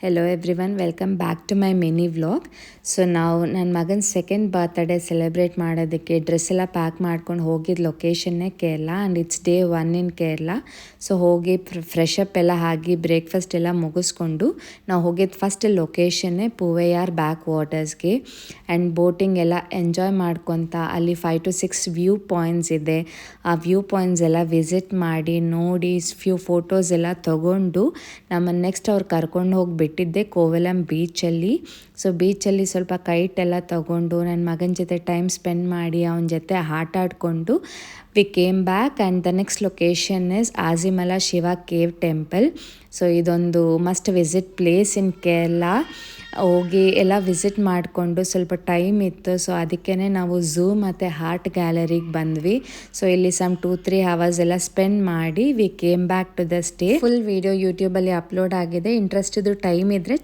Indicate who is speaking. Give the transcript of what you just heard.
Speaker 1: Hello everyone, welcome back to my mini vlog. So ನಾವು ನನ್ನ ಮಗನ ಸೆಕೆಂಡ್ ಬರ್ತ್ಡೇ ಸೆಲೆಬ್ರೇಟ್ ಮಾಡೋದಕ್ಕೆ ಡ್ರೆಸ್ ಎಲ್ಲ ಪ್ಯಾಕ್ ಮಾಡ್ಕೊಂಡು ಹೋಗಿದ್ದು ಲೊಕೇಶನ್ನೇ Kerala and it's day 1 in Kerala. So ಹೋಗಿ ಫ್ರೆಶ್ ಅಪ್ ಎಲ್ಲ ಆಗಿ ಬ್ರೇಕ್ಫಾಸ್ಟ್ ಎಲ್ಲ ಮುಗಿಸ್ಕೊಂಡು ನಾವು ಹೋಗಿದ್ದು ಫಸ್ಟ್ ಲೊಕೇಶನ್ನೇ ಪೂವೆಯಾರ್ ಬ್ಯಾಕ್ ವಾಟರ್ಸ್ಗೆ. ಆ್ಯಂಡ್ ಬೋಟಿಂಗ್ ಎಲ್ಲ ಎಂಜಾಯ್ ಮಾಡ್ಕೊತ ಅಲ್ಲಿ 5 to 6 ವ್ಯೂ ಪಾಯಿಂಟ್ಸ್ ಇದೆ. ಆ ವ್ಯೂ ಪಾಯಿಂಟ್ಸ್ ಎಲ್ಲ ವಿಸಿಟ್ ಮಾಡಿ ನೋಡಿ ಫ್ಯೂ ಫೋಟೋಸ್ ಎಲ್ಲ ತೊಗೊಂಡು ನಮ್ಮನ್ನು ನೆಕ್ಸ್ಟ್ ಅವ್ರು ಕರ್ಕೊಂಡು ಹೋಗಿಬಿಟ್ಟಿದ್ದೆ ಕೋವಲಂ ಬೀಚಲ್ಲಿ. ಸೊ ಬೀಚಲ್ಲಿ ಸ್ವಲ್ಪ ಕೈಟ್ ಎಲ್ಲ ತೊಗೊಂಡು ನನ್ನ ಮಗನ ಜೊತೆ ಟೈಮ್ ಸ್ಪೆಂಡ್ ಮಾಡಿ ಅವನ ಜೊತೆ ಆಟ ಆಡಿಕೊಂಡು we came back and the next location is Azhimala Shiva cave temple. So ಇದೊಂದು must visit place in Kerala. ಹೋಗಿ ಎಲ್ಲ ವಿಸಿಟ್ ಮಾಡಿಕೊಂಡು ಸ್ವಲ್ಪ ಟೈಮ್ ಇತ್ತು, ಸೊ ಅದಕ್ಕೇ ನಾವು ಝೂ ಮತ್ತು ಆರ್ಟ್ ಗ್ಯಾಲರಿಗೆ ಬಂದ್ವಿ. ಸೊ ಇಲ್ಲಿ ಸಮ್ 2-3 hours ಎಲ್ಲ ಸ್ಪೆಂಡ್ ಮಾಡಿ we came back to the stay. Full video ಯೂಟ್ಯೂಬಲ್ಲಿ ಅಪ್ಲೋಡ್ ಆಗಿದೆ, ಇಂಟ್ರೆಸ್ಟ್ ಇದ್ದು ಟೈಮ್ ಇದ್ದರೆ